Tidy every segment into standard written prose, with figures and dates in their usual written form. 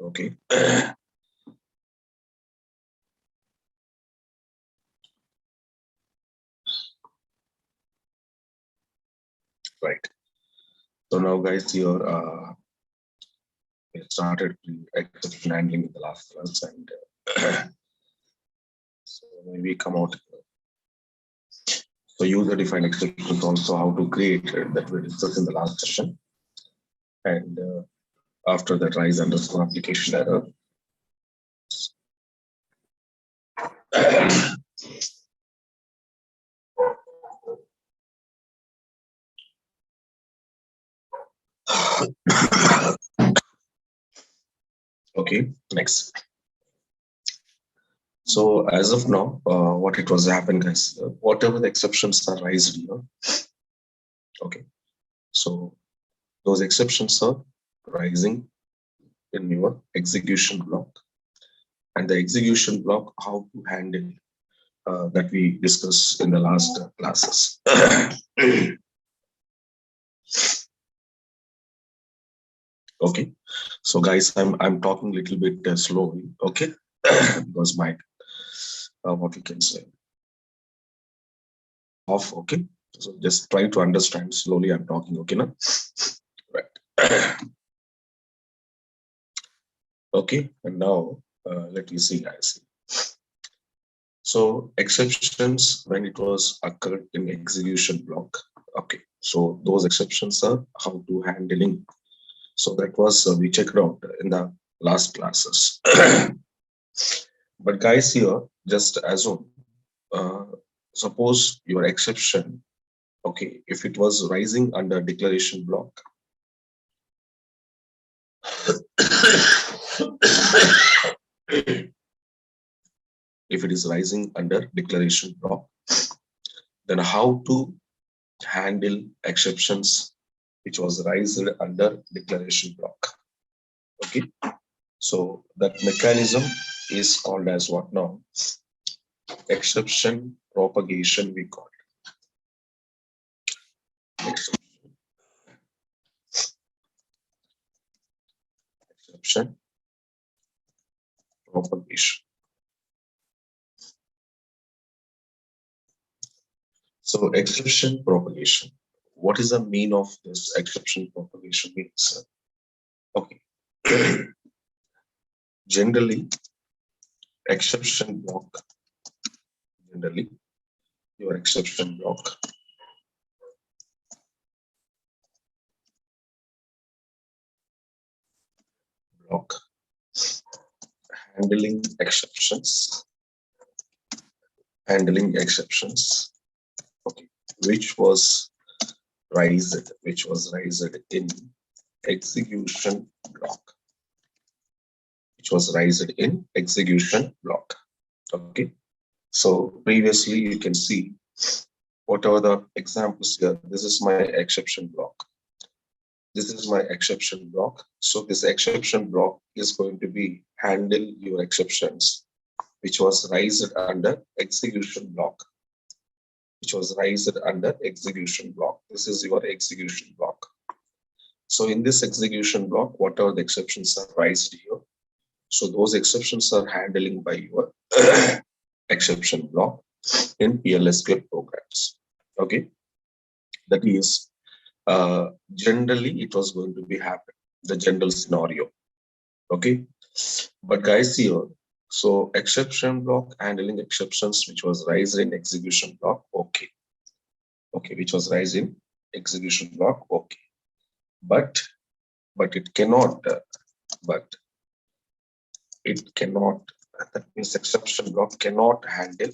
Okay. Right. So now, guys, here we started the exception handling in the last class, and so we come out. So user-defined exceptions also how to create that we discussed in the last session, and after that, rise underscore application error. Okay, next. So as of now, what it was happening, guys, whatever the exceptions are raised here, okay, so those exceptions are rising in your execution block, and the execution block, how to handle that we discussed in the last classes. Okay, so guys, I'm talking a little bit slowly, okay, because my what we can say off, okay. So just try to understand slowly. I'm talking, okay, now, right? Okay, and now let me see, guys. So exceptions when it was occurred in execution block. Okay, so those exceptions are how to handling. So that was we checked out in the last classes. But guys, here just assume, suppose your exception, okay, if it was rising under declaration block. If it is rising under declaration block, then how to handle exceptions which was raised under declaration block. Okay, so that mechanism is called as what now? Exception propagation, we call it. Exception propagation. So exception propagation. What is the mean of this exception propagation means? Okay. Generally, exception block. Generally, your exception block handling exceptions, okay, which was raised in execution block, okay. So previously you can see whatever the examples here, this is my exception block. So this exception block is going to be handle your exceptions which was raised under execution block. This is your execution block. So in this execution block, whatever the exceptions are raised here, so those exceptions are handling by your exception block in Plsql programs. Okay, that is generally it was going to be happen, the general scenario. Okay, but guys here, so exception block handling exceptions which was raised in execution block. Okay, which was raised in execution block. Okay, but it cannot. That means exception block cannot handle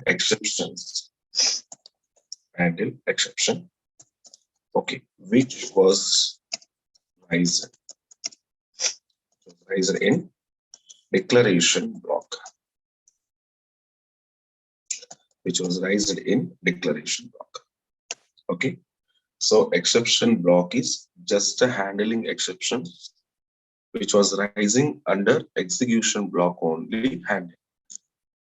exceptions. Okay, which was raised in declaration block. Okay, so exception block is just a handling exceptions which was rising under execution block only handling.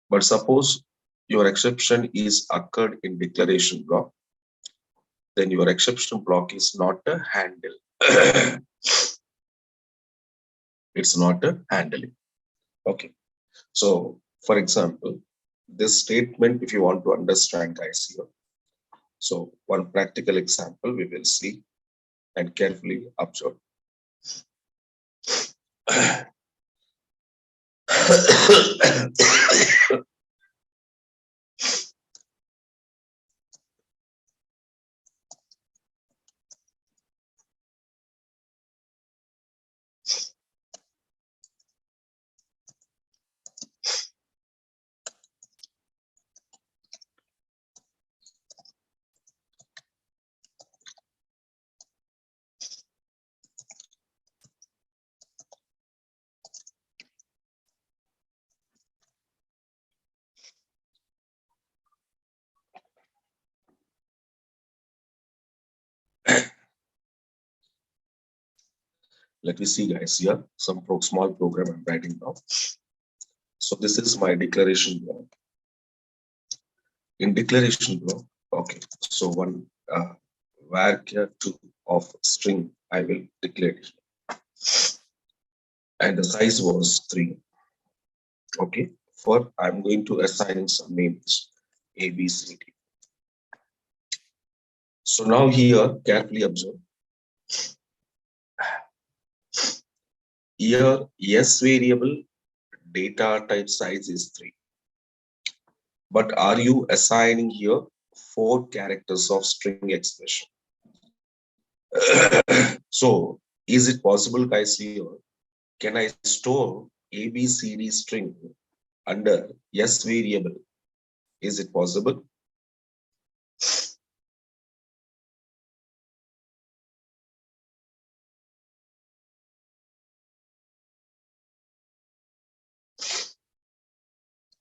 But suppose your exception is occurred in declaration block, then your exception block is not a handle. It's not a handling. Okay. So, for example, this statement, if you want to understand, guys, here. So, one practical example we will see and carefully observe. Let me see, guys, here some small program I'm writing now. So this is my declaration block. In declaration block, okay. So one varchar 2 of string I will declare it, and the size was 3. Okay. For I'm going to assign some names A, B, C, D. So now here, carefully observe. Here, yes variable data type size is 3. But are you assigning here 4 characters of string expression? So is it possible, guys, here? Can I store ABCD string under yes variable? Is it possible?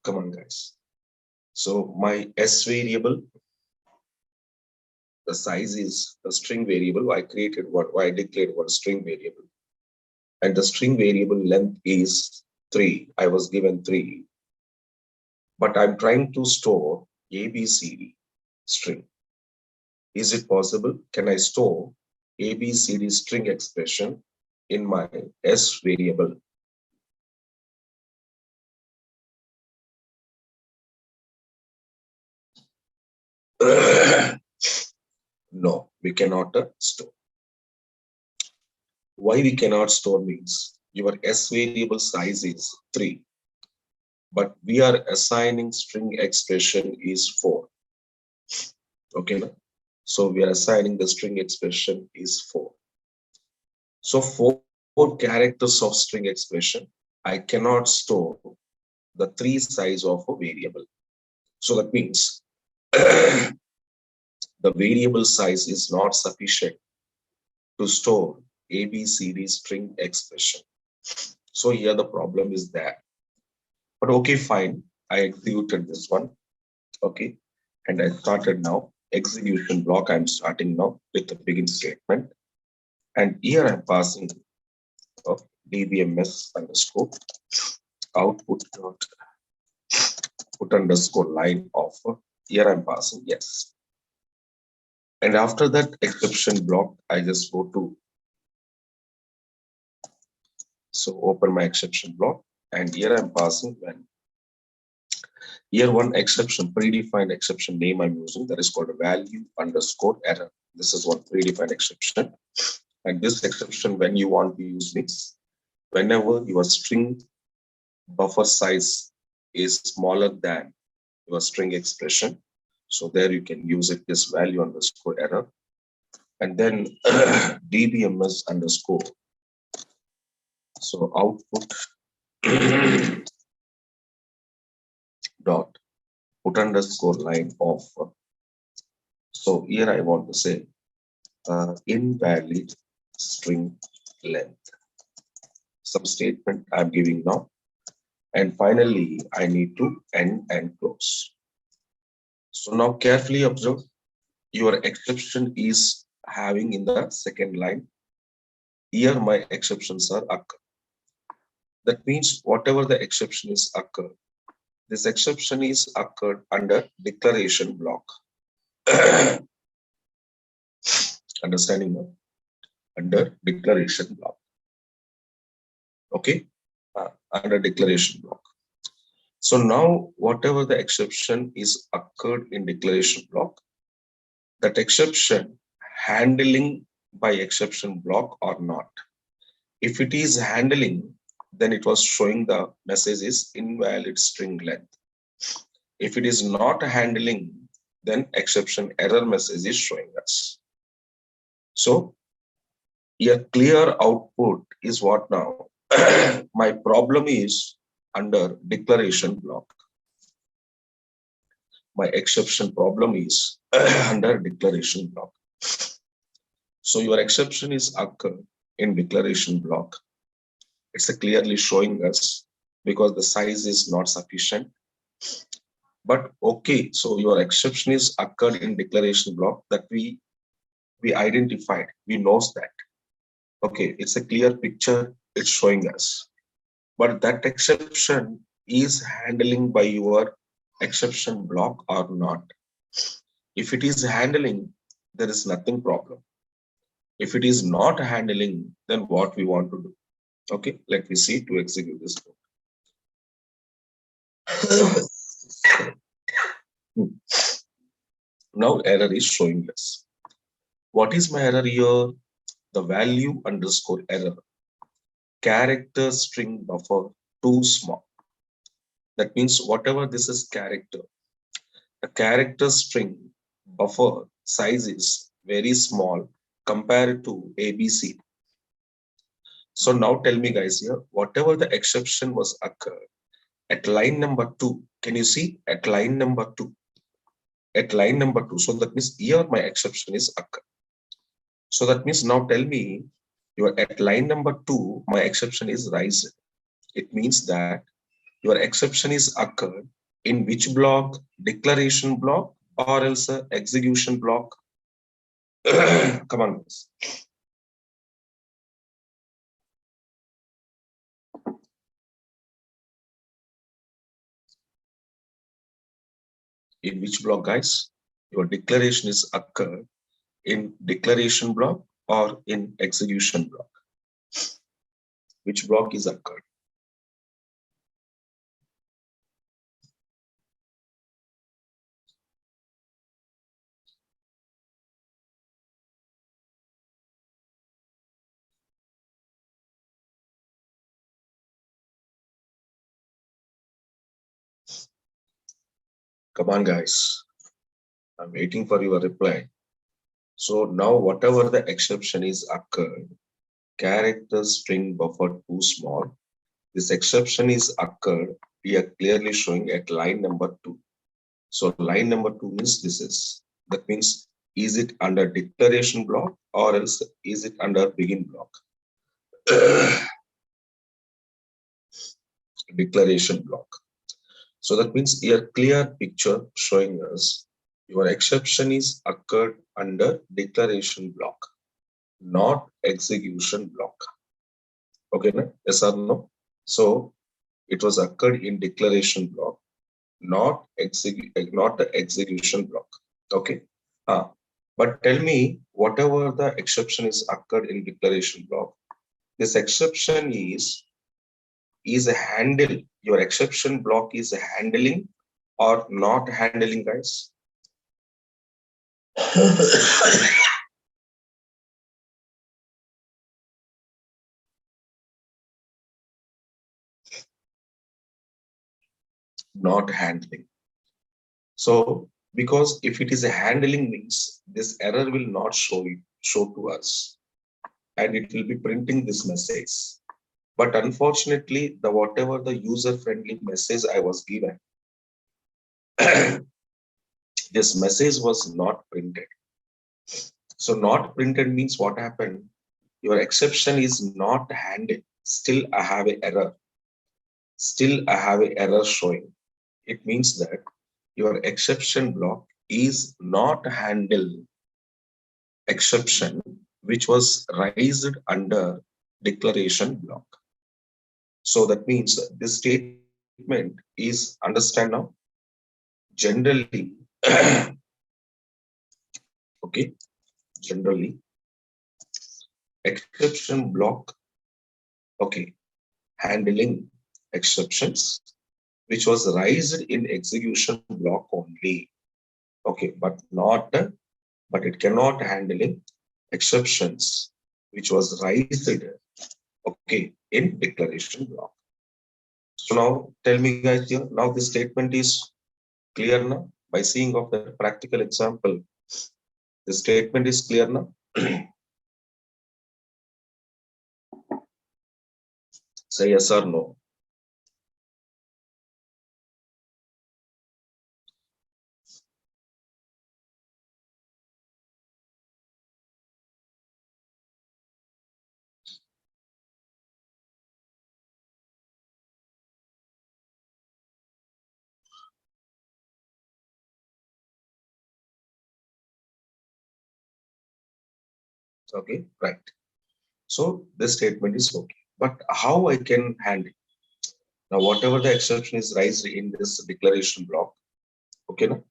Come on, guys. So my S variable, the size is a string variable. I created what I declared one string variable. And the string variable length is 3. I was given 3. But I'm trying to store ABCD string. Is it possible? Can I store ABCD string expression in my S variable? No, we cannot store. Why we cannot store means your S variable size is 3, but we are assigning string expression is 4. Okay, so we are assigning the string expression is 4. So 4 characters of string expression, I cannot store the 3 size of a variable. So that means the variable size is not sufficient to store ABCD string expression. So here the problem is that. But okay, fine. I executed this one. Okay. And I started now. Execution block. I'm starting now with the begin statement. And here I'm passing of dbms underscore output dot put underscore line of here I'm passing yes. And after that exception block, I just go to open my exception block, and here I'm passing when here one exception predefined exception name I'm using, that is called value underscore error. This is one predefined exception, and this exception when you want to use this, whenever your string buffer size is smaller than your string expression, so there you can use it, this value underscore error, and then dbms underscore so output dot put underscore line of so here I want to say invalid string length, some statement I'm giving now, and finally I need to end and close. So now carefully observe, your exception is having in the second line, here my exceptions are occur. That means whatever the exception is occur, this exception is occurred under declaration block. Understanding now? Under declaration block. Okay, under declaration block. So now whatever the exception is occurred in declaration block, that exception handling by exception block or not. If it is handling, then it was showing the message is invalid string length. If it is not handling, then exception error message is showing us. So a clear output is what now? My problem is under declaration block. My exception problem is under declaration block. So your exception is occurred in declaration block. It's clearly showing us because the size is not sufficient. But okay, so your exception is occurred in declaration block that we identified, we knows that. Okay, it's a clear picture, it's showing us. But that exception is handling by your exception block or not. If it is handling, there is nothing problem. If it is not handling, then what we want to do? Okay, let me see to execute this code. Now error is showing us. What is my error here? The value underscore error. Character string buffer too small. That means whatever this is character, the character string buffer size is very small compared to ABC. So now tell me guys here, whatever the exception was occurred at line number 2, can you see at line number 2? At line number 2, so that means here my exception is occurred. So that means now tell me, you are at line number 2, my exception is raised. It means that your exception is occurred in which block? Declaration block or else execution block? Come on, guys. In which block, guys? Your declaration is occurred in declaration block or in execution block? Which block is occurred? Come on, guys. I'm waiting for your reply. So now whatever the exception is occurred, character string buffer too small. This exception is occurred. We are clearly showing at line number 2. So line number 2 means this is. That means is it under declaration block or else is it under begin block? Declaration block. So that means a clear picture showing us your exception is occurred under declaration block, not execution block. Okay, no? Yes or no? So it was occurred in declaration block, not the execution block. Okay. But tell me, whatever the exception is occurred in declaration block, this exception is a handle. Your exception block is a handling or not handling, guys? Not handling. So because if it is a handling means this error will not show to us and it will be printing this message. But unfortunately, the whatever the user-friendly message I was given, this message was not printed. So not printed means what happened? Your exception is not handled. Still, I have an error. Still, I have an error showing. It means that your exception block is not handled exception, which was raised under declaration block. So that means this statement is understand now. Generally, okay, generally, exception block, okay. handling exceptions which was raised in execution block only. Okay, but it cannot handling exceptions which was raised, okay, in declaration block. So now tell me guys here, now this statement is clear now by seeing of the practical example. The statement is clear now. Say yes or no. Okay, right. So this statement is okay. But how I can handle? Now, whatever the exception is raised in this declaration block, okay, now?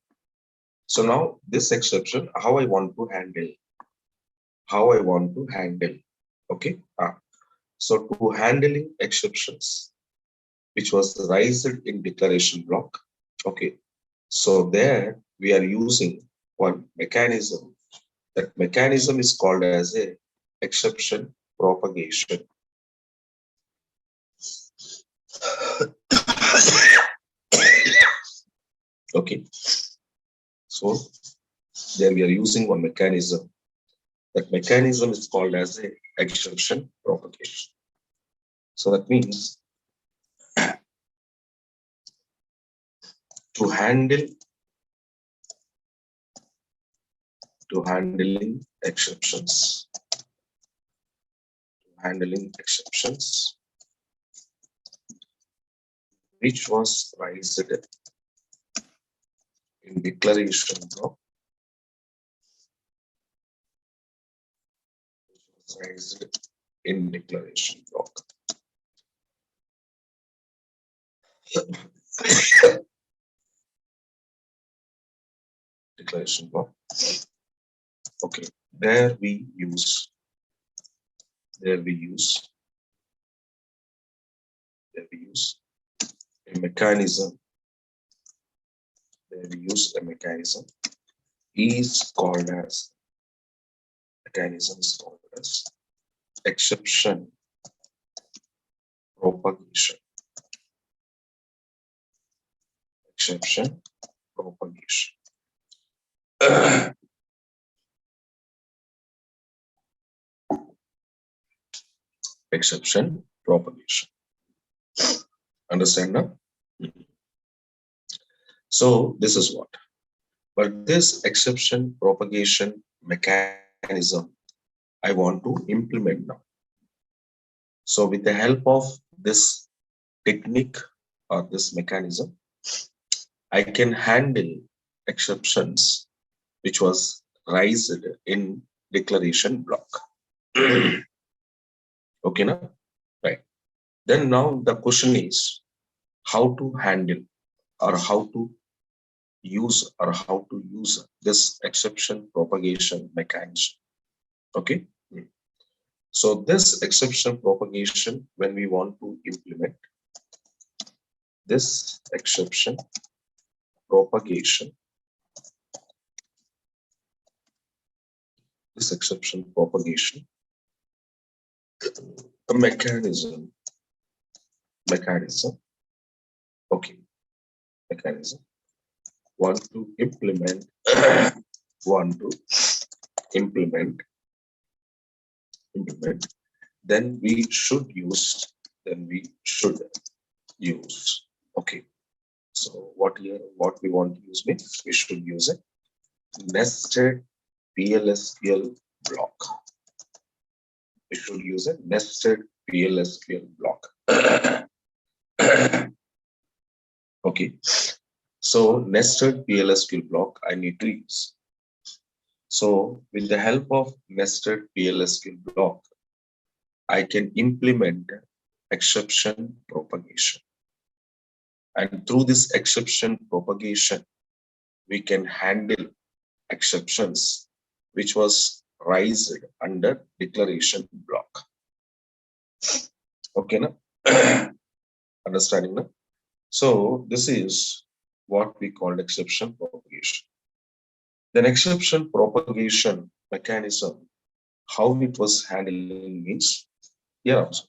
So now this exception, how I want to handle? How I want to handle? Okay. So to handling exceptions, which was raised in declaration block, okay. So there we are using one mechanism. That mechanism is called as a exception propagation. Okay. So there we are using one mechanism. That mechanism is called as a exception propagation. So that means to handling exceptions, which was raised in declaration block, declaration block. Okay, there we use a mechanism. There we use a mechanism is called as exception propagation. Exception propagation. Exception propagation. Understand now? So this is what. But this exception propagation mechanism I want to implement now. So with the help of this technique or this mechanism, I can handle exceptions which was raised in declaration block. Okay, now? Right. Then now the question is how to handle or how to use this exception propagation mechanism. Okay. So this exception propagation, when we want to implement this exception propagation, a mechanism, okay, mechanism, want to implement, then we should use, okay. So what we want to use means we should use a nested Plsql block. We should use a nested Plsql block. Okay. So nested Plsql block I need to use. So with the help of nested Plsql block, I can implement exception propagation. And through this exception propagation, we can handle exceptions which was raised under declaration block. Okay, now? Understanding now? So this is what we call exception propagation. Then exception propagation mechanism, how it was handling means here also.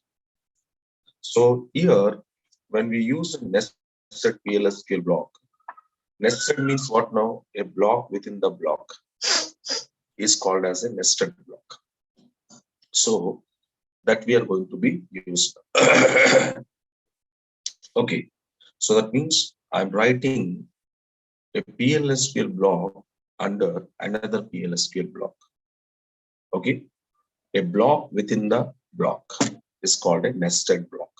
So here, when we use a nested Plsql block, nested means what now? A block within the block is called as a nested block. So that we are going to be used. Okay, so that means I'm writing a PLSQL block under another PLSQL block. Okay, a block within the block is called a nested block.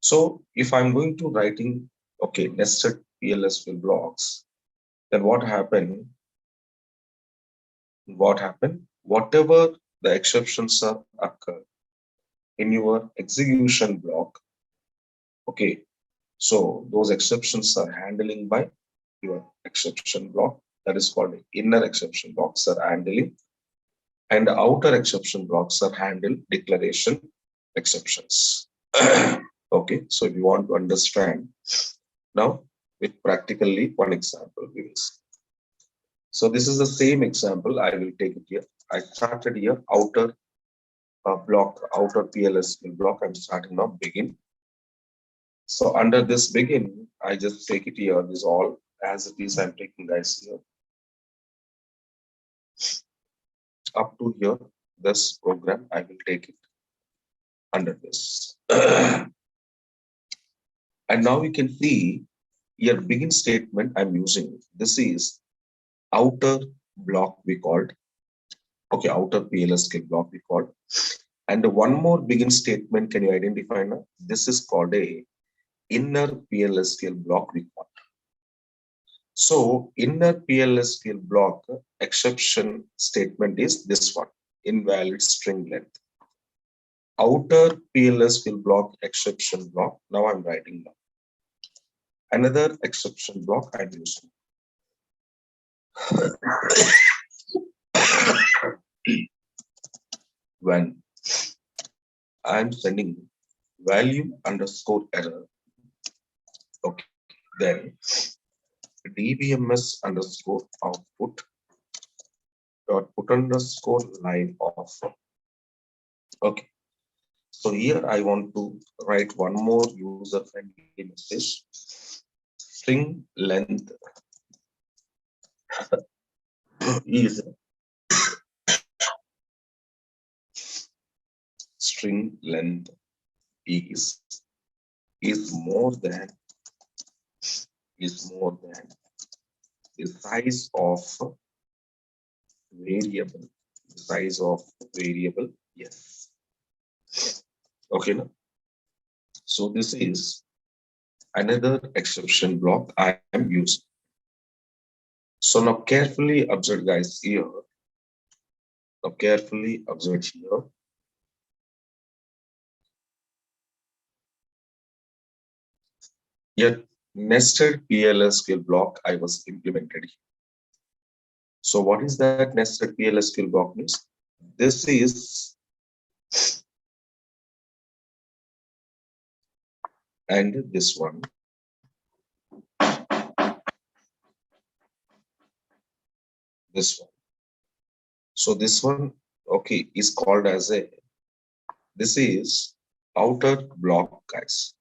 So if I'm going to writing, okay, nested PLSQL blocks, then what happened? Whatever the exceptions are occur in your execution block, okay, so those exceptions are handling by your exception block. That is called inner exception blocks are handling, and the outer exception blocks are handled declaration exceptions. Okay, so if you want to understand now with practically one example, we will see. So this is the same example. I will take it here. I started here outer block, outer PLSQL block. I'm starting now begin. So under this begin, I just take it here. This all as it is. I'm taking guys here up to here. This program I will take it under this. And now we can see here begin statement I'm using. This is outer block we called. Okay, outer PLSQL block we called. And one more begin statement, can you identify now? This is called a inner PLSQL block we called. So inner PLSQL block exception statement is this one, invalid string length. Outer PLSQL block exception block. Now I'm writing now. Another exception block I'm using. When I'm sending value underscore error, okay, then dbms underscore output dot put underscore line off. Okay, so here I want to write one more user friendly message. String length is string length is more than the size of variable. The size of variable, yes. Okay, now. So this is another exception block I am using. So now carefully observe guys here. Now carefully observe here. Yet nested PLSQL block I was implemented here. So what is that nested PLSQL block means? This is and this one. This one. So this one, okay, is called as a, this is outer block, guys.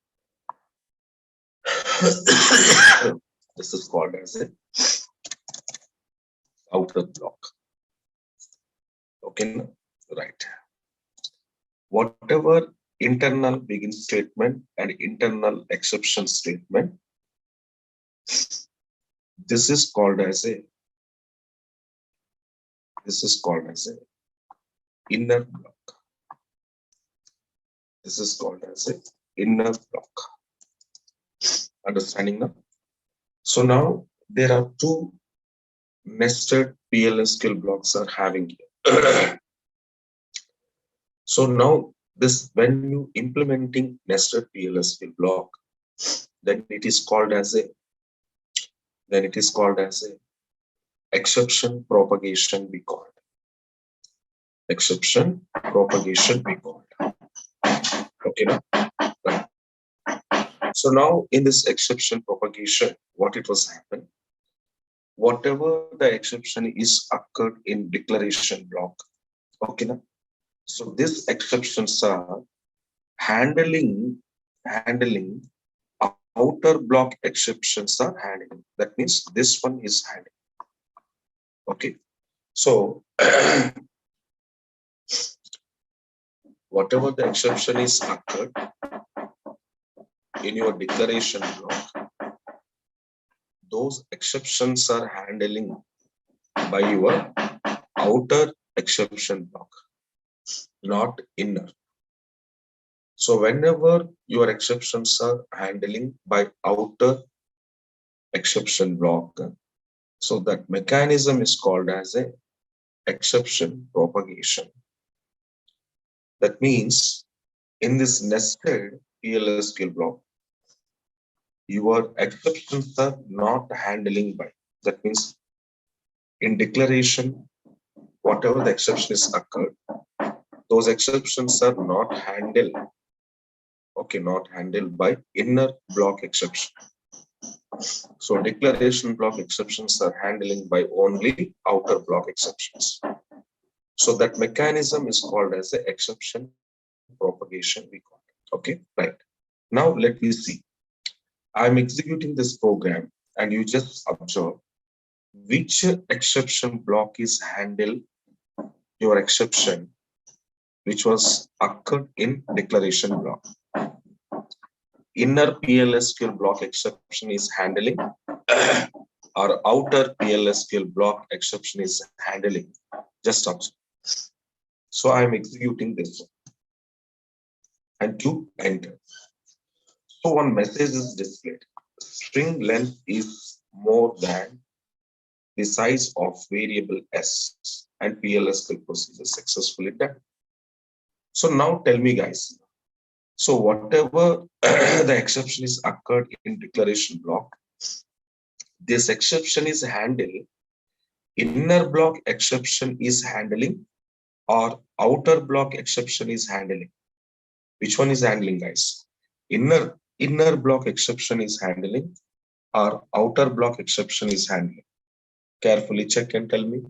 This is called as a outer block. Okay, right. Whatever internal begin statement and internal exception statement, this is called as a inner block. This is called as a inner block. Understanding now? So now there are two nested PLSQL blocks are having here. So now this, when you implementing nested PLSQL block, then it is called as a exception propagation we call it. Exception propagation we call it. Okay now? So now in this exception propagation, what it was happen, whatever the exception is occurred in declaration block. Okay. Now? So these exceptions are handling outer block exceptions are handling. That means this one is handling. Okay. So whatever the exception is occurred in your declaration block, those exceptions are handling by your outer exception block, not inner. So whenever your exceptions are handling by outer exception block, so that mechanism is called as a exception propagation. That means in this nested PLSQL block, your exceptions are not handling by. That means in declaration, whatever the exception is occurred, those exceptions are not handled. Okay, not handled by inner block exception. So declaration block exceptions are handling by only outer block exceptions. So that mechanism is called as the exception propagation we call it. Okay, right. Now let me see. I'm executing this program and you just observe which exception block is handled your exception which was occurred in declaration block. Inner PLSQL block exception is handling or outer PLSQL block exception is handling. Just observe. So I'm executing this and to enter. So one message is displayed. String length is more than the size of variable s and PLSQL procedure successfully done. So now tell me guys. So whatever the exception is occurred in declaration block, this exception is handled, inner block exception is handling or outer block exception is handling. Which one is handling guys? Inner block exception is handling or outer block exception is handling. Carefully check and tell me.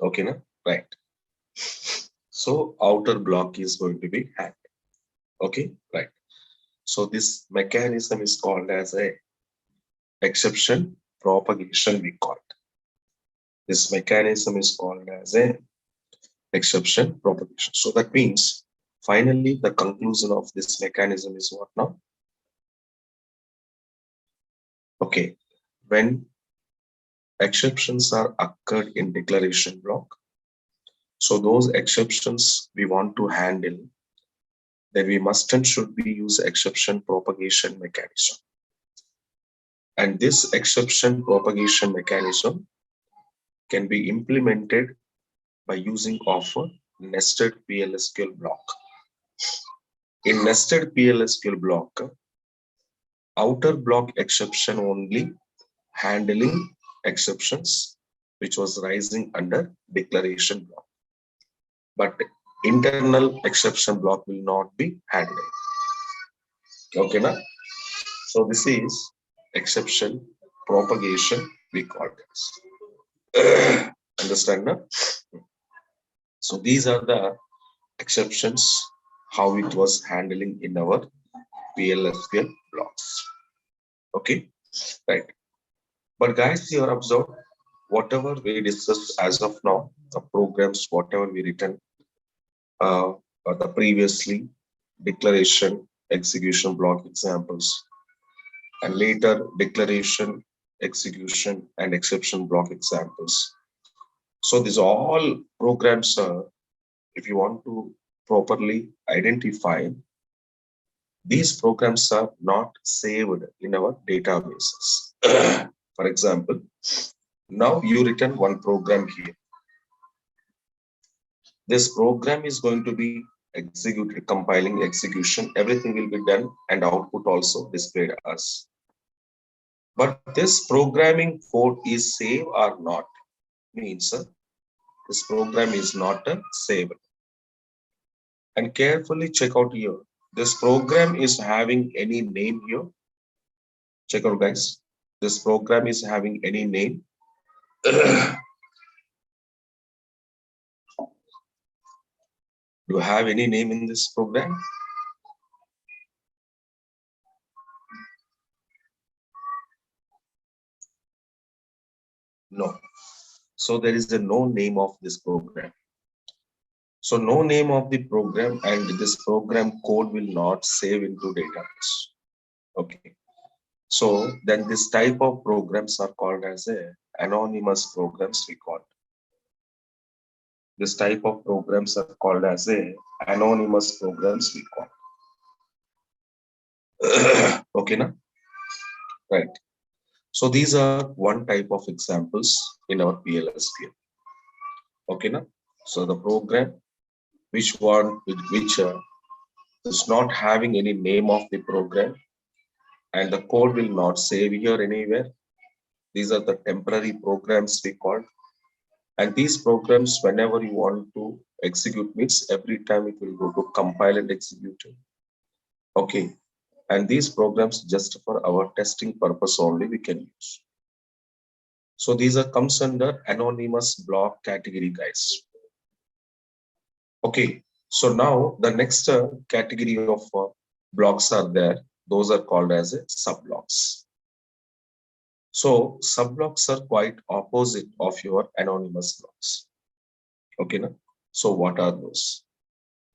Okay, na? Right. So outer block is going to be handled. Okay, right. So this mechanism is called as a exception propagation we call it. This mechanism is called as a exception propagation. So that means finally the conclusion of this mechanism is what now? Okay, when exceptions are occurred in declaration block, so those exceptions we want to handle, then we must and should be use exception propagation mechanism. And this exception propagation mechanism can be implemented by using of a nested PLSQL block. In nested PLSQL block, Outer block exception only handling exceptions which was rising under declaration block. But internal exception block will not be handled. Okay, na? So this is exception propagation we call this. Understand, na? So these are the exceptions how it was handling in our PLSQL blocks. Okay, right. But guys, you are observed whatever we discussed as of now, the programs, whatever we written, the previously declaration, execution block examples, and later declaration, execution, and exception block examples. So these all programs, if you want to properly identify, these programs are not saved in our databases. For example, now you written one program here. This program is going to be executed, compiling, execution, everything will be done, and output also displayed as. But this programming code is saved or not, means this program is not saved. And carefully check out here. This program is having any name here. Check out, guys. This program is having any name. Do you have any name in this program? No. So there is no name of this program. So no name of the program, and this program code will not save into database. Okay. So then this type of programs are called as anonymous programs we call. This type of programs are called as anonymous programs we call. Okay, na? Right. So these are one type of examples in our PLSQL. Okay, na? So the program which is not having any name of the program, and the code will not save here anywhere. These are the temporary programs we call. And these programs, whenever you want to execute, means every time it will go to compile and execute. Okay. And these programs just for our testing purpose only we can use. So these are comes under anonymous block category, guys. Okay. So now the next category of blocks are there. Those are called as subblocks. So subblocks are quite opposite of your anonymous blocks. Okay, na? So what are those?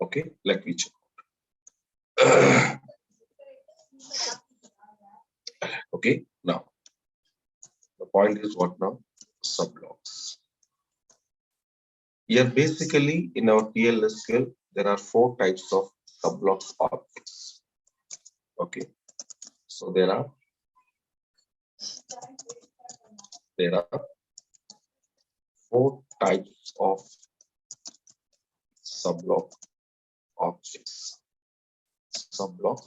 Okay, let me check. Okay, now the point is what now? Subblocks. Here basically in our PLSQL there are 4 types of subblocks objects. Okay, so there are 4 types of subblock objects. Subblock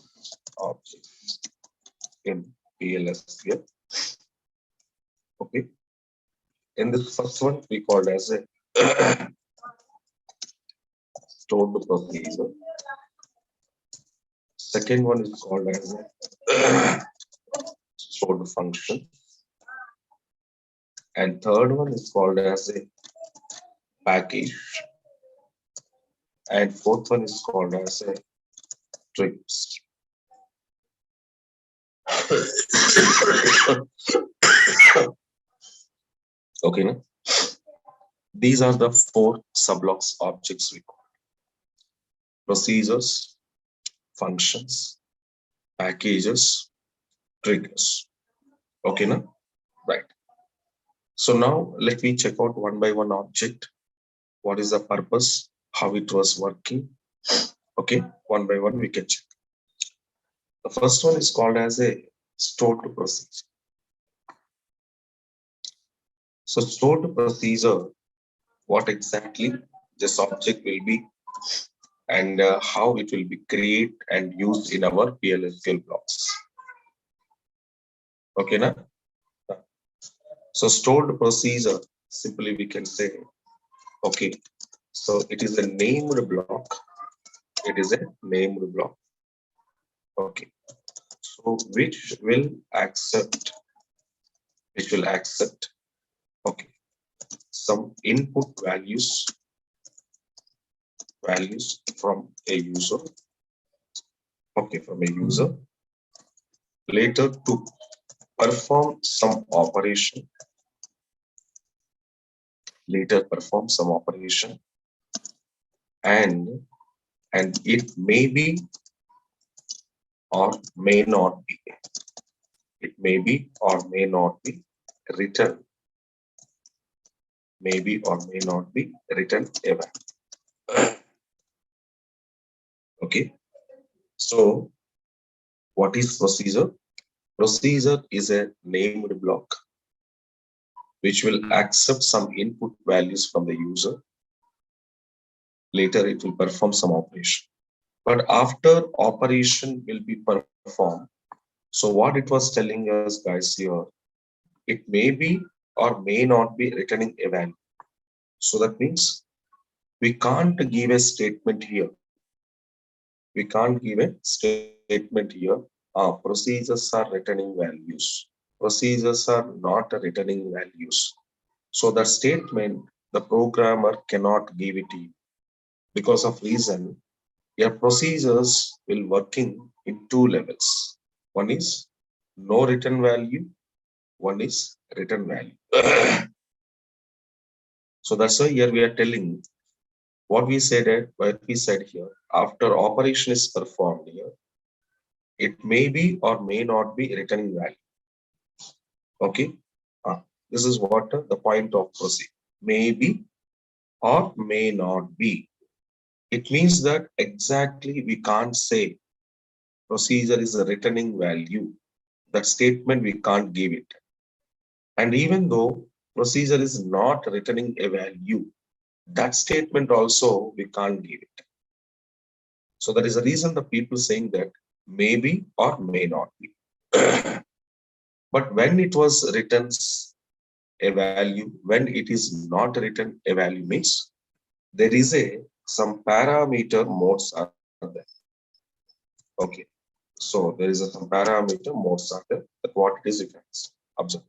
objects in PLSQL. Okay, in this first one we called as a stored procedure. Second one is called as a stored function. And third one is called as a package. And fourth one is called as a trips. Okay, no? These are the 4 subblocks objects we call: procedures, functions, packages, triggers. Okay, no? Right. So now let me check out one by one object. What is the purpose? How it was working? Okay, one by one we can check. The first one is called as a stored procedure. So stored procedure, what exactly this object will be, and how it will be created and used in our PLSQL blocks. Okay, na? So stored procedure, simply we can say, okay, so it is a named block. It is a named block. Okay, so which will accept, okay, some input values from a user, okay, from a user, later to perform some operation, and it may be or may not be, written, written eval. Okay, so what is procedure? Procedure is a named block which will accept some input values from the user. Later, it will perform some operation. But after operation will be performed, so what it was telling us, guys, here, it may be or may not be returning a value. So that means we can't give a statement here. We can't give a statement here. Procedures are returning values. Procedures are not returning values. So that statement, the programmer cannot give it to you. Because of reason, your procedures will working in two levels. One is no return value, one is return value. So that's why here we are telling what we said here. After operation is performed here, it may be or may not be returning value. Okay, this is what the point of proceed. May be or may not be. It means that exactly we can't say procedure is a returning value. That statement we can't give it. And even though procedure is not returning a value, that statement also we can't give it. So that is the reason the people saying that maybe or may not be. But when it was written a value, when it is not written a value means there is a some parameter modes are there. Okay. So there is some parameter modes are there. That what it is you can observe.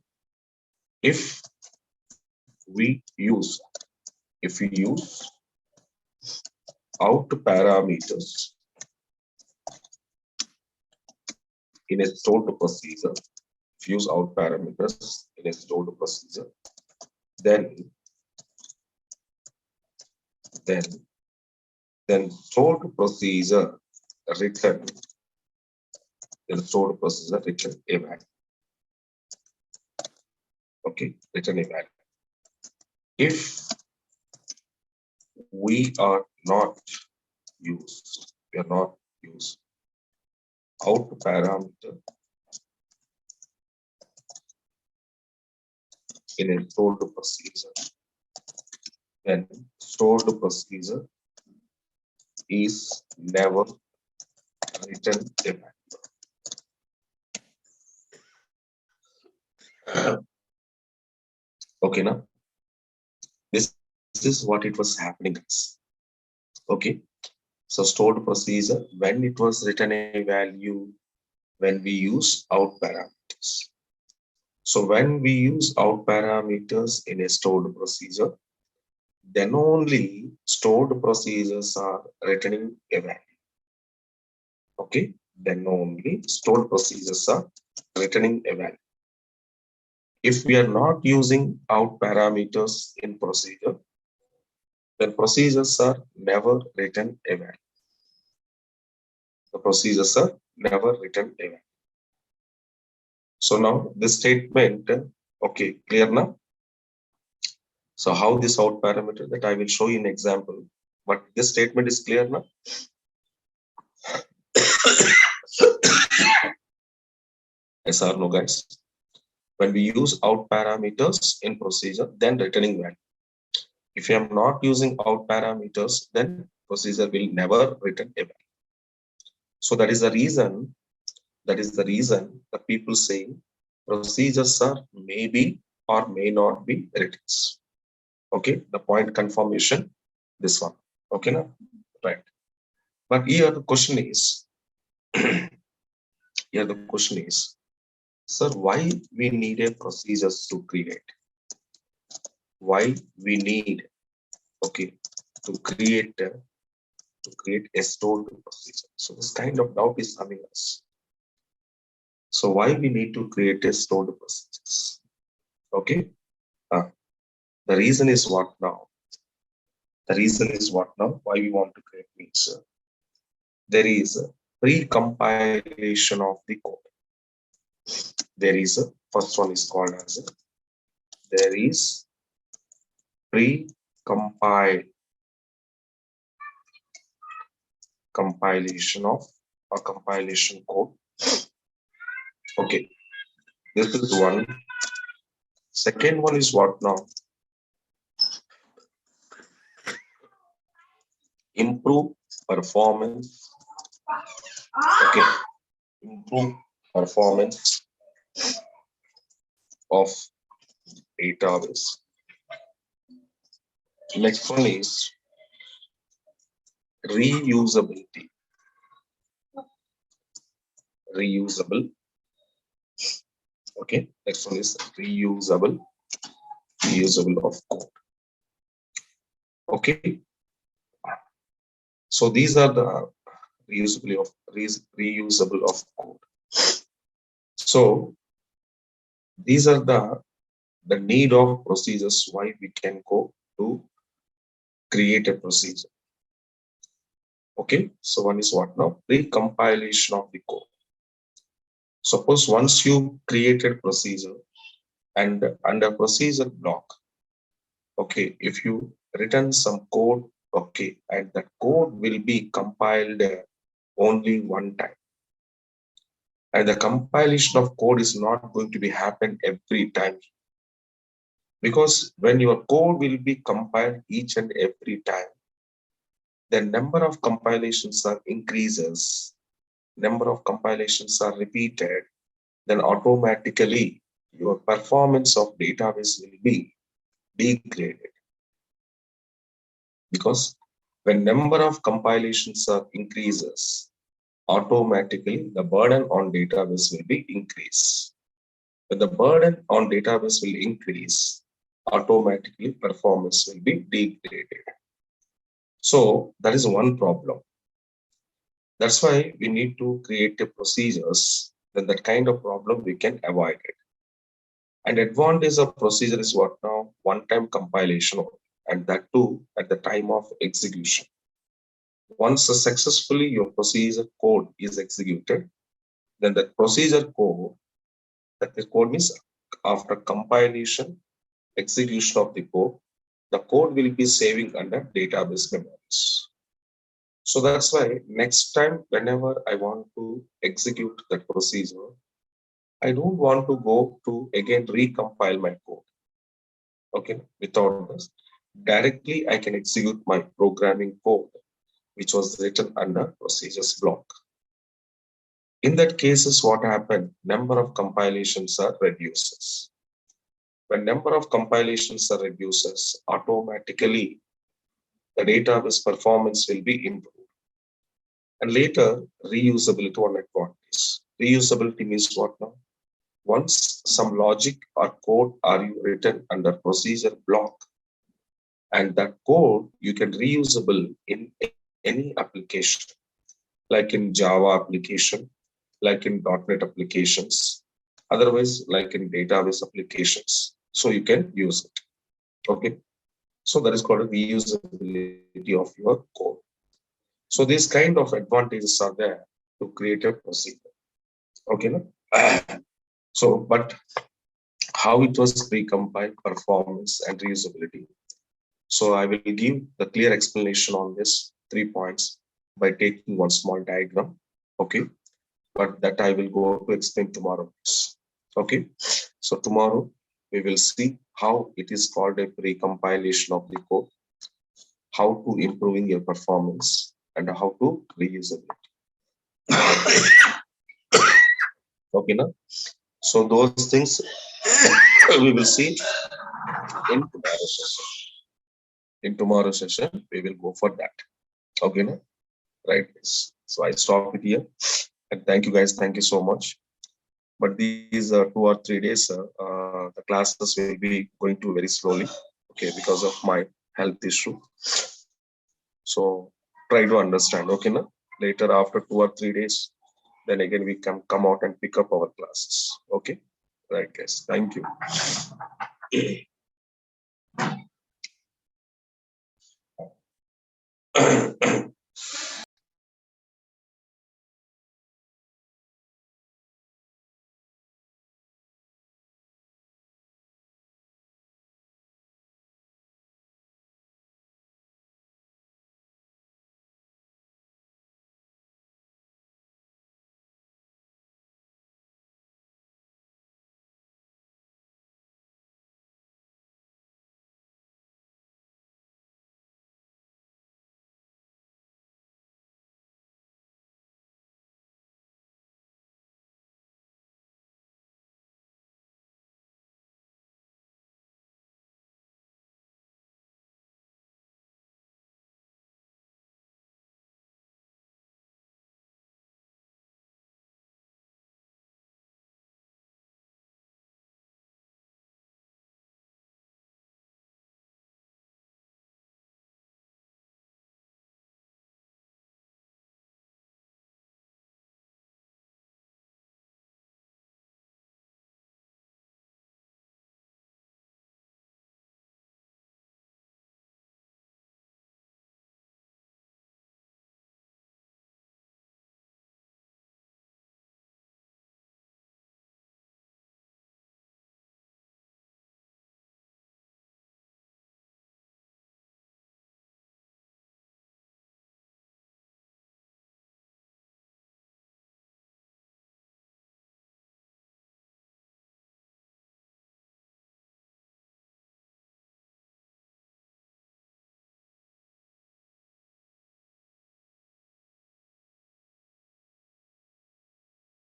If we use out parameters in a stored procedure, if you use out parameters in a stored procedure, then stored procedure return a value. Okay, return a value. If we are not use out parameter in a stored procedure, then stored procedure is never written a value. Okay, now this is what it was happening, guys. Okay, so stored procedure when it was written a value when we use out parameters. So when we use out parameters in a stored procedure, then only stored procedures are returning a value. Okay, then only stored procedures are returning a value. If we are not using out parameters in procedure, then procedures are never written a value. The procedures are never written a value. So now this statement, okay, clear now? So how this out parameter that I will show you an example, but this statement is clear now? Yes or no, guys? When we use out parameters in procedure, then returning value. If I am not using out parameters, then procedure will never return a value. So that is the reason the people saying procedures are maybe or may not be reduced. Okay, the point confirmation, this one. Okay, now, right. But here the question is, sir, why we need a procedures to create? Why we need, okay, to create a stored procedure? So this kind of doubt is coming us. So why we need to create a stored procedures? Okay, the reason is what now? The reason is what now? Why we want to create means there is a pre-compilation of the code. There is a first one is called as a, there is compilation of a compilation code. Okay, this is one. Second one is what now? Improve performance. Okay, improve performance of database. Next one is reusability. Reusable. Okay, next one is reusable of code. Okay, so these are the reusable of code. So these are the need of procedures why we can go to create a procedure. Okay, so one is what now? Pre-compilation of the code. Suppose once you created procedure and under procedure block, okay, if you written some code, okay, and that code will be compiled only one time. And the compilation of code is not going to be happen every time. Because when your code will be compiled each and every time, the number of compilations are increases, number of compilations are repeated, then automatically your performance of database will be degraded. Because when number of compilations are increases, automatically the burden on database will be increased. When the burden on database will increase, automatically performance will be degraded. So that is one problem. That's why we need to create a procedures, then that kind of problem we can avoid it. And advantage of procedure is what now? One-time compilation, and that too at the time of execution. Once successfully your procedure code is executed, then that procedure code, that the code means after compilation, execution of the code will be saving under database memories. So that's why next time, whenever I want to execute that procedure, I don't want to go to again recompile my code. Okay, without this, directly I can execute my programming code, which was written under procedures block. In that cases, what happened? Number of compilations are reduces. When number of compilations are reduces, automatically the database performance will be improved. And later, reusability one advantage. Reusability means what now? Once some logic or code are written under procedure block, and that code you can reusable in any application, like in Java application, like in .NET applications, otherwise like in database applications. So you can use it. Okay. So that is called a reusability of your code. So these kind of advantages are there to create a procedure. Okay. No? So, but how it was pre-compiled, performance and reusability. So I will give the clear explanation on this 3 points by taking one small diagram. Okay. But that I will go to explain tomorrow. Okay. So tomorrow we will see how it is called a pre-compilation of the code, how to improving your performance, and how to reuse it. Okay, now. So those things we will see in tomorrow's session. In tomorrow's session, we will go for that. Okay, no? Right. So I stop it here. And thank you guys. Thank you so much. But these 2 or 3 days, the classes will be going to very slowly. Okay, because of my health issue. So try to understand. Okay, no? Later after 2 or 3 days, then again we can come out and pick up our classes. Okay, right, guys. Thank you.